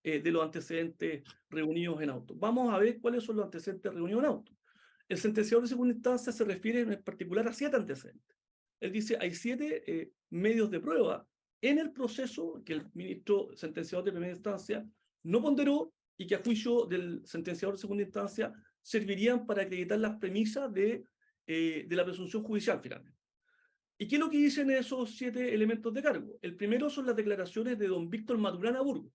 de los antecedentes reunidos en auto. Vamos a ver cuáles son los antecedentes reunidos en auto. El sentenciador de segunda instancia se refiere en particular a 7 antecedentes. Él dice, hay 7 medios de prueba en el proceso que el ministro sentenciador de primera instancia no ponderó y que a juicio del sentenciador de segunda instancia servirían para acreditar las premisas de la presunción judicial finalmente. ¿Y qué es lo que dicen esos 7 elementos de cargo? El primero son las declaraciones de don Víctor Maturana Burgos,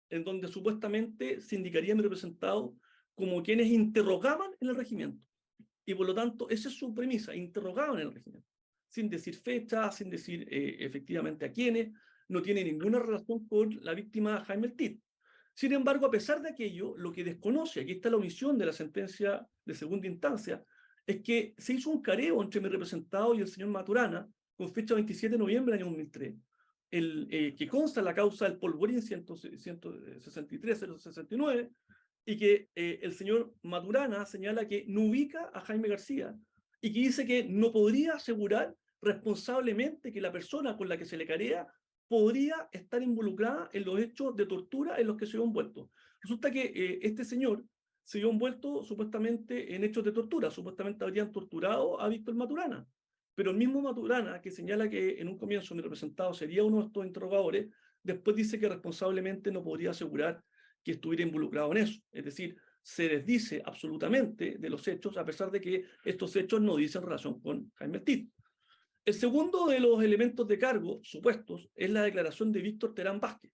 en donde supuestamente se indicaría a mi representado como quienes interrogaban en el regimiento. Y por lo tanto, esa es su premisa, interrogaban en el regimiento. Sin decir fecha, sin decir efectivamente a quiénes, no tiene ninguna relación con la víctima Jaime El Tit. Sin embargo, a pesar de aquello, lo que desconoce, aquí está la omisión de la sentencia de segunda instancia, es que se hizo un careo entre mi representado y el señor Maturana, con fecha 27 de noviembre del año 2003, que consta en la causa del Polvorín 163-069, y que el señor Maturana señala que no ubica a Jaime García y que dice que no podría asegurar responsablemente que la persona con la que se le carea podría estar involucrada en los hechos de tortura en los que se vio envuelto. Resulta que este señor se vio envuelto supuestamente en hechos de tortura, supuestamente habrían torturado a Víctor Maturana, pero el mismo Maturana, que señala que en un comienzo mi representado sería uno de estos interrogadores, después dice que responsablemente no podría asegurar que estuviera involucrado en eso. Es decir, se desdice absolutamente de los hechos, a pesar de que estos hechos no dicen relación con Jaime El Tit. El segundo de los elementos de cargo supuestos es la declaración de Víctor Terán Vázquez,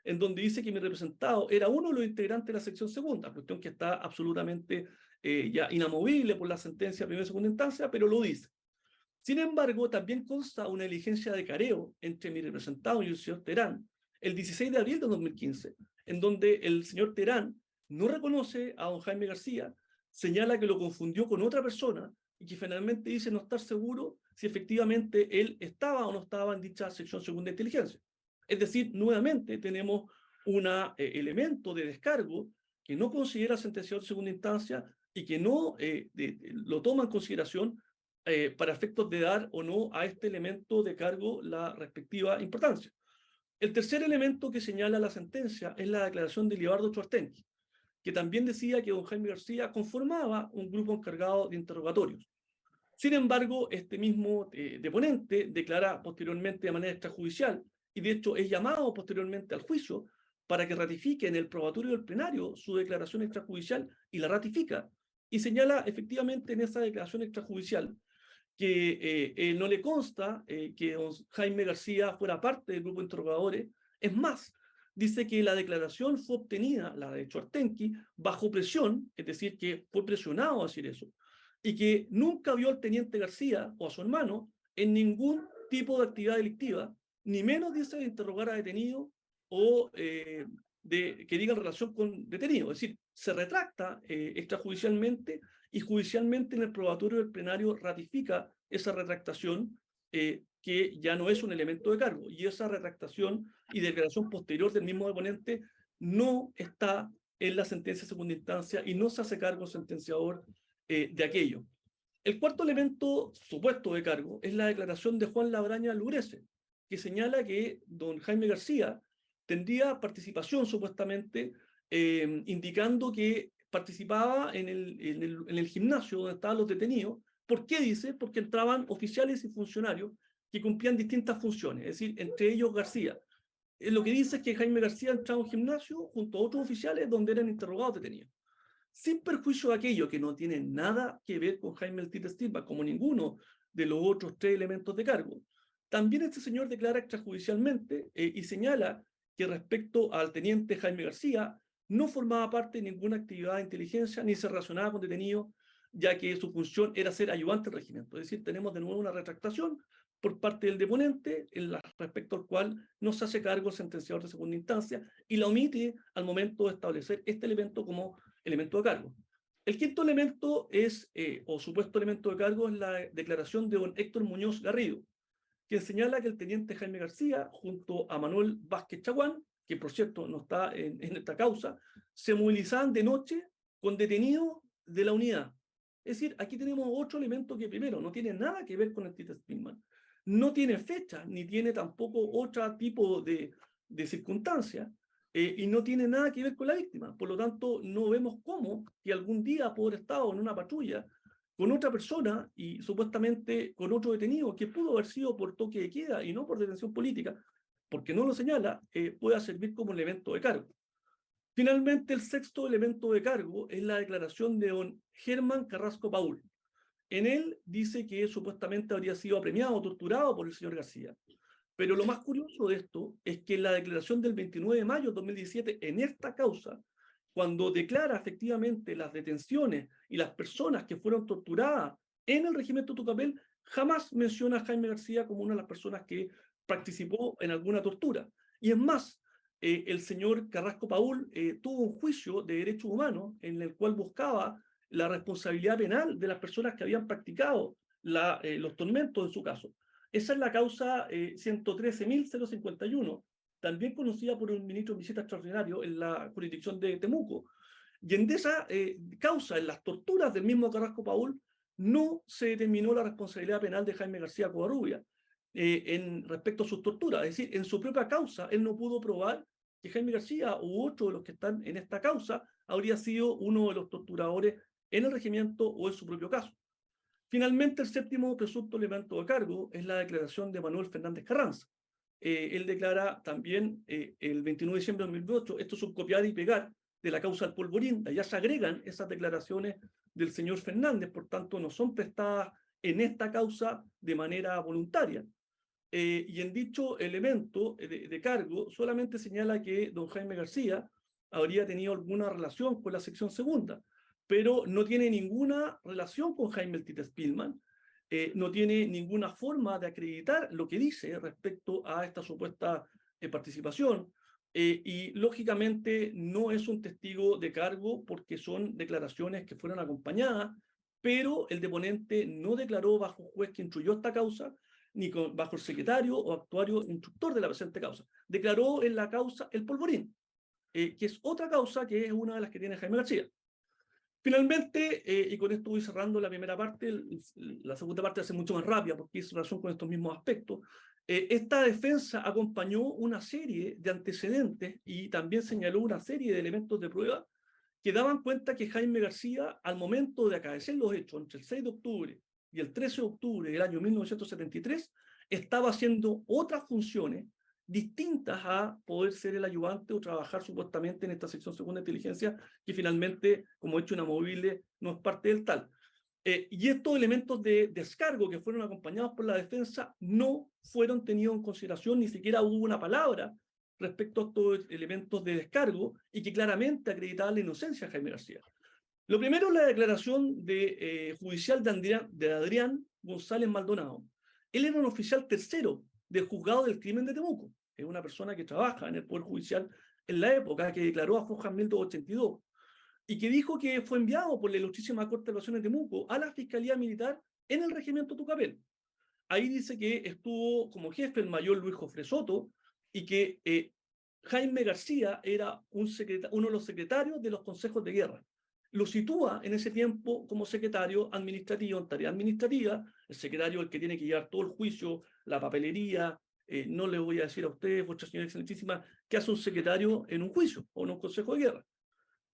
en donde dice que mi representado era uno de los integrantes de la sección segunda, cuestión que está absolutamente ya inamovible por la sentencia de primera y segunda instancia, pero lo dice. Sin embargo, también consta una diligencia de careo entre mi representado y el señor Terán, el 16 de abril de 2015, en donde el señor Terán no reconoce a don Jaime García, señala que lo confundió con otra persona y que finalmente dice no estar seguro si efectivamente él estaba o no estaba en dicha sección segunda de inteligencia. Es decir, nuevamente tenemos un elemento de descargo que no considera sentenciador de segunda instancia y que no lo toma en consideración para efectos de dar o no a este elemento de cargo la respectiva importancia. El tercer elemento que señala la sentencia es la declaración de Libardo Chortenki, que también decía que don Jaime García conformaba un grupo encargado de interrogatorios. Sin embargo, este mismo deponente declara posteriormente de manera extrajudicial, y de hecho es llamado posteriormente al juicio para que ratifique en el probatorio del plenario su declaración extrajudicial, y la ratifica, y señala efectivamente en esa declaración extrajudicial que no le consta que don Jaime García fuera parte del grupo de interrogadores. Es más, dice que la declaración fue obtenida, la de Chortenki, bajo presión, es decir, que fue presionado a decir eso, y que nunca vio al teniente García o a su hermano en ningún tipo de actividad delictiva, ni menos dice de interrogar a detenidos o que diga en relación con detenidos. Es decir, se retracta extrajudicialmente y judicialmente en el probatorio del plenario ratifica esa retractación, que ya no es un elemento de cargo, y esa retractación y declaración posterior del mismo deponente no está en la sentencia de segunda instancia y no se hace cargo sentenciador de aquello. El cuarto elemento supuesto de cargo es la declaración de Juan Labraña Lurese, que señala que don Jaime García tendría participación supuestamente, indicando que participaba en el gimnasio donde estaban los detenidos. ¿Por qué dice? Porque entraban oficiales y funcionarios que cumplían distintas funciones, es decir, entre ellos García. Lo que dice es que Jaime García entraba a un gimnasio junto a otros oficiales donde eran interrogados detenidos. Sin perjuicio de aquello que no tiene nada que ver con Jaime El Tite Stilman, como ninguno de los otros tres elementos de cargo. También este señor declara extrajudicialmente y señala que respecto al teniente Jaime García no formaba parte de ninguna actividad de inteligencia ni se relacionaba con detenidos, ya que su función era ser ayudante del regimiento. Es decir, tenemos de nuevo una retractación por parte del deponente respecto al cual no se hace cargo el sentenciador de segunda instancia y la omite al momento de establecer este elemento como elemento de cargo. El quinto elemento es, o supuesto elemento de cargo, es la declaración de don Héctor Muñoz Garrido, quien señala que el teniente Jaime García, junto a Manuel Vázquez Chaguán, que por cierto no está en esta causa, se movilizaban de noche con detenidos de la unidad. Es decir, aquí tenemos otro elemento que primero no tiene nada que ver con el Tite Stilman, no tiene fecha, ni tiene tampoco otro tipo de circunstancia, y no tiene nada que ver con la víctima. Por lo tanto, no vemos cómo que algún día pudo haber estado en una patrulla con otra persona y supuestamente con otro detenido que pudo haber sido por toque de queda y no por detención política, porque no lo señala, pueda servir como elemento de cargo. Finalmente, el sexto elemento de cargo es la declaración de don Germán Carrasco Paul. En él dice que supuestamente habría sido apremiado o torturado por el señor García. Pero lo más curioso de esto es que en la declaración del 29 de mayo de 2017, en esta causa, cuando declara efectivamente las detenciones y las personas que fueron torturadas en el regimiento Tucapel, jamás menciona a Jaime García como una de las personas que participó en alguna tortura. Y es más, el señor Carrasco Paul tuvo un juicio de derechos humanos en el cual buscaba la responsabilidad penal de las personas que habían practicado los tormentos en su caso. Esa es la causa 113.051, también conocida por un ministro de visita extraordinario en la jurisdicción de Temuco. Y en esa causa, en las torturas del mismo Carrasco Paul, no se determinó la responsabilidad penal de Jaime García Covarrubia en respecto a sus torturas. Es decir, en su propia causa, él no pudo probar que Jaime García u otro de los que están en esta causa habría sido uno de los torturadores en el regimiento o en su propio caso. Finalmente, el séptimo presunto elemento de cargo es la declaración de Manuel Fernández Carranza. Él declara también el 29 de diciembre de 2008, esto es un copiar y pegar de la causa del polvorín, allá se agregan esas declaraciones del señor Fernández, por tanto no son prestadas en esta causa de manera voluntaria. Y en dicho elemento de cargo solamente señala que don Jaime García habría tenido alguna relación con la sección segunda, pero no tiene ninguna relación con Jaime el Tite Stilman, no tiene ninguna forma de acreditar lo que dice respecto a esta supuesta participación, y lógicamente no es un testigo de cargo porque son declaraciones que fueron acompañadas, pero el deponente no declaró bajo juez que instruyó esta causa, ni bajo el secretario o actuario instructor de la presente causa. Declaró en la causa el polvorín, que es otra causa que es una de las que tiene Jaime García. Finalmente, y con esto voy cerrando la primera parte, la segunda parte va a ser mucho más rápida porque es relación con estos mismos aspectos. Esta defensa acompañó una serie de antecedentes y también señaló una serie de elementos de prueba que daban cuenta que Jaime García, al momento de acaecer los hechos entre el 6 de octubre y el 13 de octubre del año 1973, estaba haciendo otras funciones distintas a poder ser el ayudante o trabajar supuestamente en esta sección segunda de inteligencia, que finalmente, como hecho inamovible, no es parte del tal. Y estos elementos de descargo que fueron acompañados por la defensa no fueron tenidos en consideración, ni siquiera hubo una palabra respecto a estos elementos de descargo y que claramente acreditaban la inocencia de Jaime García. Lo primero es la declaración judicial de Adrián González Maldonado. Él era un oficial tercero del juzgado del crimen de Temuco. Es una persona que trabaja en el Poder Judicial en la época, que declaró a Fojas 1282. y que dijo que fue enviado por la Ilustrísima Corte de Apelaciones de Temuco a la Fiscalía Militar en el regimiento Tucapel. Ahí dice que estuvo como jefe el mayor Luis Jofre Soto y que Jaime García era uno de los secretarios de los consejos de guerra. Lo sitúa en ese tiempo como secretario administrativo, en tarea administrativa, el secretario el que tiene que llevar todo el juicio, la papelería. No le voy a decir a ustedes, vuestra señora excelentísima, qué hace un secretario en un juicio o en un consejo de guerra.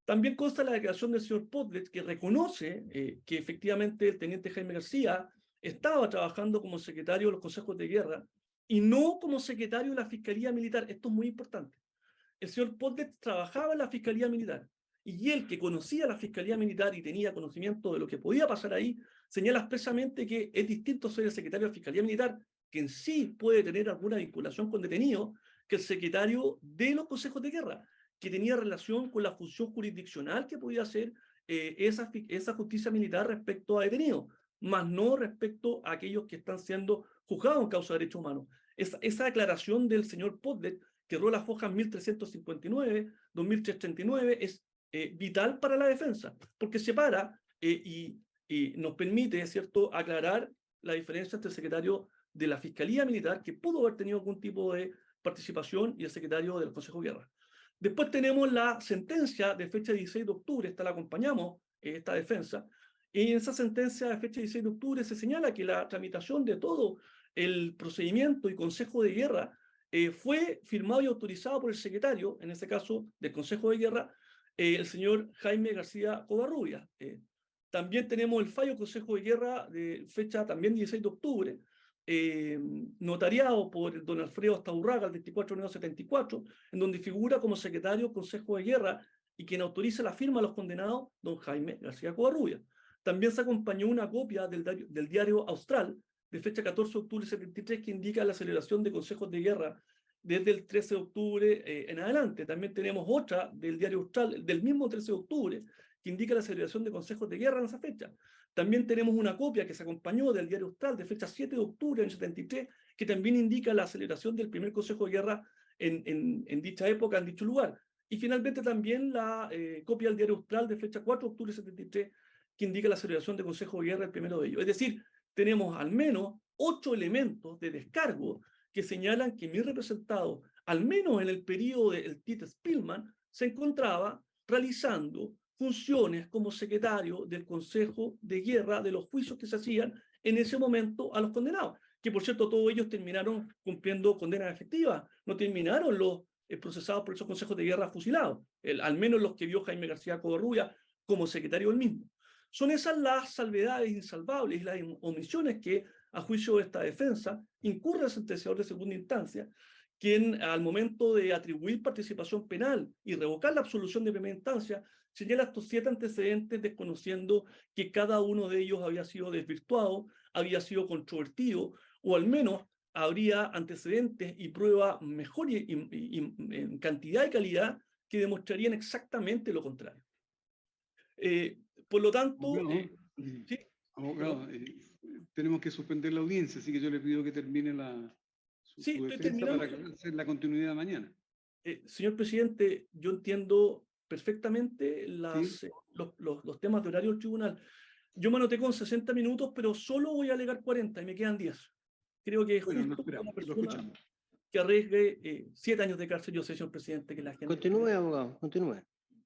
También consta la declaración del señor Podlet, que reconoce que efectivamente el teniente Jaime García estaba trabajando como secretario de los consejos de guerra y no como secretario de la Fiscalía Militar. Esto es muy importante. El señor Podlet trabajaba en la Fiscalía Militar y él, que conocía la Fiscalía Militar y tenía conocimiento de lo que podía pasar ahí, señala expresamente que es distinto ser el secretario de la Fiscalía Militar, que en sí puede tener alguna vinculación con detenidos, que el secretario de los consejos de guerra, que tenía relación con la función jurisdiccional que podía hacer esa justicia militar respecto a detenidos, más no respecto a aquellos que están siendo juzgados en causa de derechos humanos. Esa declaración del señor Podlet, que rola las hojas 1359, 2339, es vital para la defensa, porque separa y nos permite, ¿cierto?, aclarar la diferencia entre el secretario de la Fiscalía Militar, que pudo haber tenido algún tipo de participación, y el secretario del Consejo de Guerra. Después tenemos la sentencia de fecha 16 de octubre, esta la acompañamos, esta defensa, y en esa sentencia de fecha 16 de octubre se señala que la tramitación de todo el procedimiento y Consejo de Guerra fue firmado y autorizado por el secretario, en este caso del Consejo de Guerra, el señor Jaime García Covarrubias. También tenemos el fallo del Consejo de Guerra de fecha también 16 de octubre, notariado por el don Alfredo Astaburraga, el 24 de enero de 74, en donde figura como secretario del Consejo de Guerra y quien autoriza la firma de los condenados, don Jaime García Covarrubias. También se acompañó una copia del diario Austral, de fecha 14 de octubre de 73, que indica la celebración de consejos de guerra desde el 13 de octubre en adelante. También tenemos otra del diario Austral, del mismo 13 de octubre, que indica la celebración de consejos de guerra en esa fecha. También tenemos una copia que se acompañó del diario Austral de fecha 7 de octubre del 73, que también indica la celebración del primer consejo de guerra en dicha época, en dicho lugar. Y finalmente también la copia del diario Austral de fecha 4 de octubre del 73, que indica la celebración de consejo de guerra, el primero de ellos. Es decir, tenemos al menos 8 elementos de descargo que señalan que mi representado, al menos en el periodo del Tite Spillman, se encontraba realizando funciones como secretario del Consejo de Guerra de los juicios que se hacían en ese momento a los condenados, que por cierto todos ellos terminaron cumpliendo condenas efectivas, no terminaron los procesados por esos consejos de guerra fusilados, al menos los que vio Jaime García Covarrubias como secretario del mismo. Son esas las salvedades insalvables y las omisiones que, a juicio de esta defensa, incurre el sentenciador de segunda instancia, quien al momento de atribuir participación penal y revocar la absolución de primera instancia, señala estos 7 antecedentes desconociendo que cada uno de ellos había sido desvirtuado, había sido controvertido, o al menos habría antecedentes y pruebas mejor y en cantidad y calidad que demostrarían exactamente lo contrario. Por lo tanto... ¿sí? Abogado, tenemos que suspender la audiencia, así que yo le pido que termine su defensa para hacer la continuidad mañana. Señor presidente, yo entiendo perfectamente ¿sí? los temas de horario del tribunal. Yo me anoté con 60 minutos, pero solo voy a alegar 40 y me quedan 10. Creo que es justo para una persona que arriesgue 7 años de cárcel, yo sé, señor presidente, que la gente... Continúe, abogado, continúe.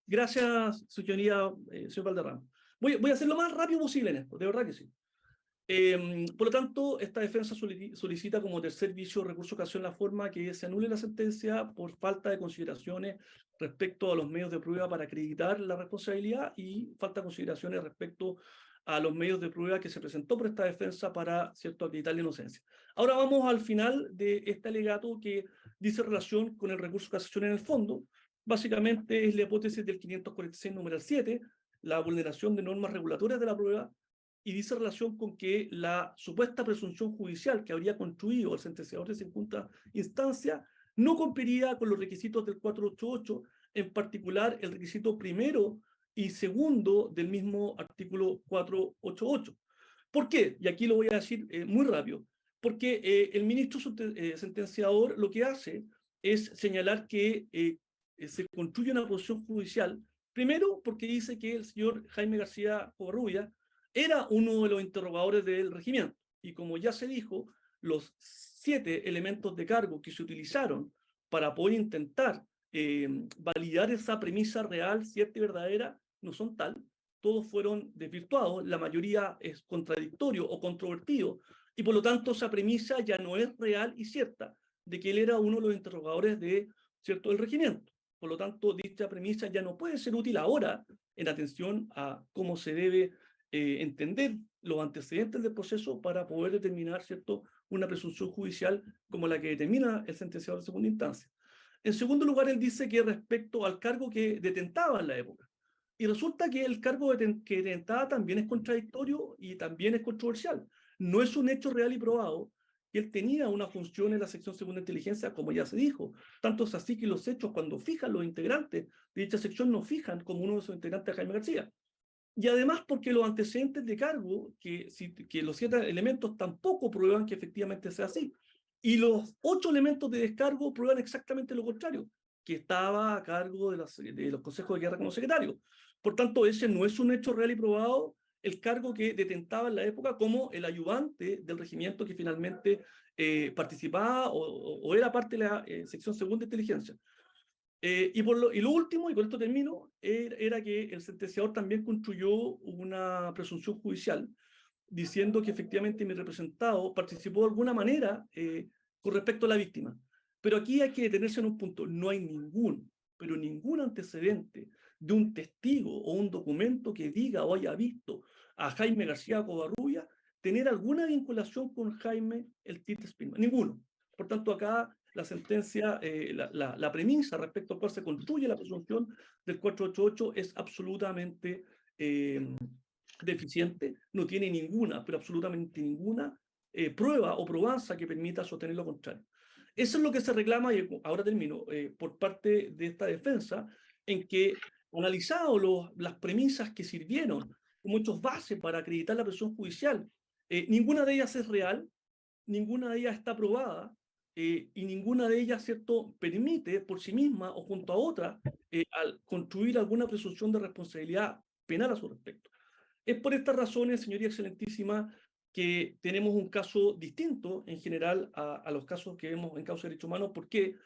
Gracias, su señoría, señor Valderrama. Voy a hacer lo más rápido posible en esto, de verdad que sí. Por lo tanto, esta defensa solicita como tercer vicio recurso de ocasión la forma que se anule la sentencia por falta de consideraciones respecto a los medios de prueba para acreditar la responsabilidad y falta de consideraciones respecto a los medios de prueba que se presentó por esta defensa para, ¿cierto?, acreditar la inocencia. Ahora vamos al final de este alegato que dice relación con el recurso de casación en el fondo. Básicamente es la hipótesis del 546 numeral 7, la vulneración de normas regulatorias de la prueba, y dice relación con que la supuesta presunción judicial que habría construido el sentenciador de segunda instancia no cumpliría con los requisitos del 488, en particular el requisito primero y segundo del mismo artículo 488. ¿Por qué? Y aquí lo voy a decir muy rápido. Porque el ministro sentenciador lo que hace es señalar que se construye una posición judicial Primero, porque dice que el señor Jaime García Covarrubias era uno de los interrogadores del regimiento. Y como ya se dijo, los 7 elementos de cargo que se utilizaron para poder intentar validar esa premisa real, cierta y verdadera, no son tal. Todos fueron desvirtuados, la mayoría es contradictorio o controvertido, y por lo tanto esa premisa ya no es real y cierta, de que él era uno de los interrogadores de, ¿cierto?, del regimiento. Por lo tanto, dicha premisa ya no puede ser útil ahora en atención a cómo se debe entender los antecedentes del proceso para poder determinar, ¿cierto?, una presunción judicial como la que determina el sentenciador de segunda instancia. En segundo lugar, él dice que respecto al cargo que detentaba en la época. Y resulta que el cargo que detentaba también es contradictorio y también es controversial. No es un hecho real y probado que él tenía una función en la sección segunda de inteligencia, como ya se dijo. Tanto es así que los hechos, cuando fijan los integrantes de dicha sección, no fijan como uno de sus integrantes a Jaime García. Y además porque los antecedentes de cargo, que los 7 elementos tampoco prueban que efectivamente sea así. Y los 8 elementos de descargo prueban exactamente lo contrario, que estaba a cargo de los consejos de guerra como secretario. Por tanto, ese no es un hecho real y probado el cargo que detentaba en la época como el ayudante del regimiento que finalmente participaba o era parte de la sección segunda de inteligencia. Y lo último, y con esto termino, era que el sentenciador también construyó una presunción judicial diciendo que efectivamente mi representado participó de alguna manera con respecto a la víctima. Pero aquí hay que detenerse en un punto. No hay pero ningún antecedente de un testigo o un documento que diga o haya visto a Jaime García Covarrubias tener alguna vinculación con Jaime el Tite Spillman. Ninguno. Por tanto, acá la sentencia, la premisa respecto a cual se construye la presunción del 488 es absolutamente deficiente, no tiene ninguna, pero absolutamente ninguna prueba o probanza que permita sostener lo contrario. Eso es lo que se reclama, y ahora termino, por parte de esta defensa, en que analizado las premisas que sirvieron como hechos base para acreditar la presión judicial, ninguna de ellas es real, ninguna de ellas está probada, y ninguna de ellas, ¿cierto?, permite por sí misma o junto a otra al construir alguna presunción de responsabilidad penal a su respecto. Es por estas razones, señoría excelentísima, que tenemos un caso distinto en general a los casos que vemos en causa de derechos humanos. ¿Por qué?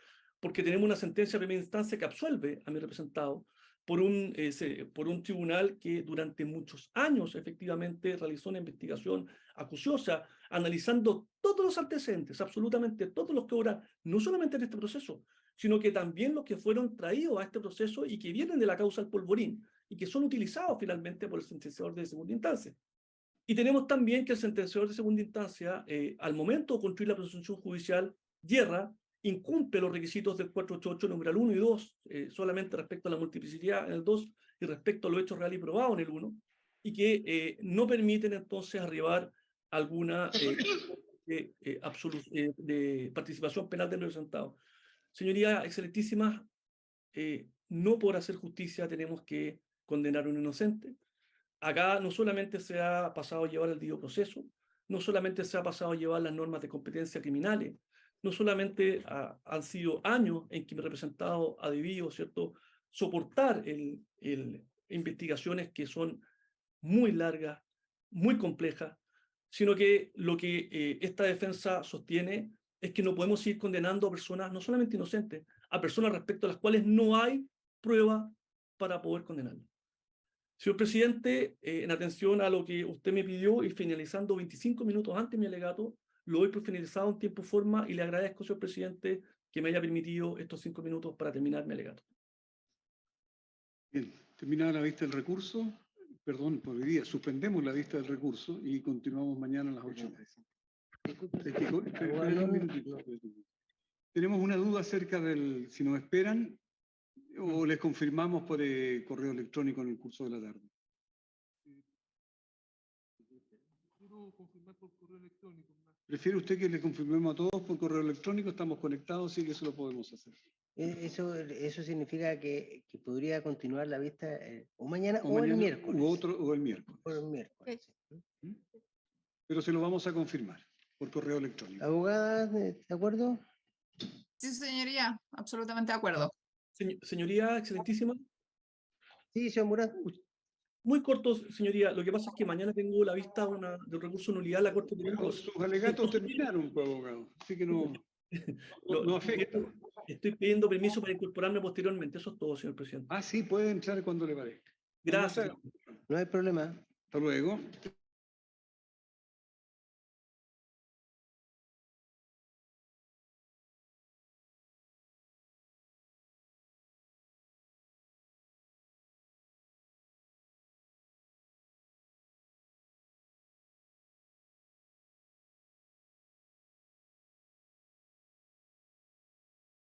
Porque tenemos una sentencia de primera instancia que absuelve a mi representado por un tribunal que durante muchos años efectivamente realizó una investigación acuciosa, analizando todos los antecedentes, absolutamente todos los que ahora, no solamente en este proceso, sino que también los que fueron traídos a este proceso y que vienen de la causa del Polvorín y que son utilizados finalmente por el sentenciador de segunda instancia. Y tenemos también que el sentenciador de segunda instancia, al momento de construir la presunción judicial, incumple los requisitos del 488, numeral 1 y 2, solamente respecto a la multiplicidad en el 2 y respecto a los hechos reales y probados en el 1, y que no permiten entonces arribar alguna de participación penal del representado. Señoría excelentísima, no por hacer justicia tenemos que condenar a un inocente. Acá no solamente se ha pasado a llevar el debido proceso, no solamente se ha pasado a llevar las normas de competencia criminales, no solamente han sido años en que mi representado ha debido, ¿cierto?, soportar investigaciones que son muy largas, muy complejas, sino que lo que esta defensa sostiene es que no podemos seguir condenando a personas no solamente inocentes, a personas respecto a las cuales no hay prueba para poder condenarlas. Señor presidente, en atención a lo que usted me pidió y finalizando 25 minutos antes mi alegato, lo doy por finalizado en tiempo y forma y le agradezco, señor presidente, que me haya permitido estos 5 minutos para terminar mi alegato. Bien, terminada la vista del recurso, perdón por hoy día, suspendemos la vista del recurso y continuamos mañana a las 8. Tenemos una duda acerca del, si nos esperan, o les confirmamos por correo electrónico en el curso de la tarde. ¿Prefiere usted que le confirmemos a todos por correo electrónico? Estamos conectados, sí que eso lo podemos hacer. Eso significa que podría continuar la vista o mañana o el miércoles. O el miércoles. O el miércoles. Pero se lo vamos a confirmar por correo electrónico. ¿Abogada, de acuerdo? Sí, señoría, absolutamente de acuerdo. Señoría excelentísima, Sí, señor Murat. Muy corto, señoría. Lo que pasa es que mañana tengo la vista de un recurso de nulidad en la Corte Penal. Pero sus alegatos terminaron, pues, abogado. Así que no afecta. Estoy pidiendo permiso para incorporarme posteriormente. Eso es todo, señor presidente. Ah, sí, puede entrar cuando le parezca. Gracias. No hay problema. Hasta luego.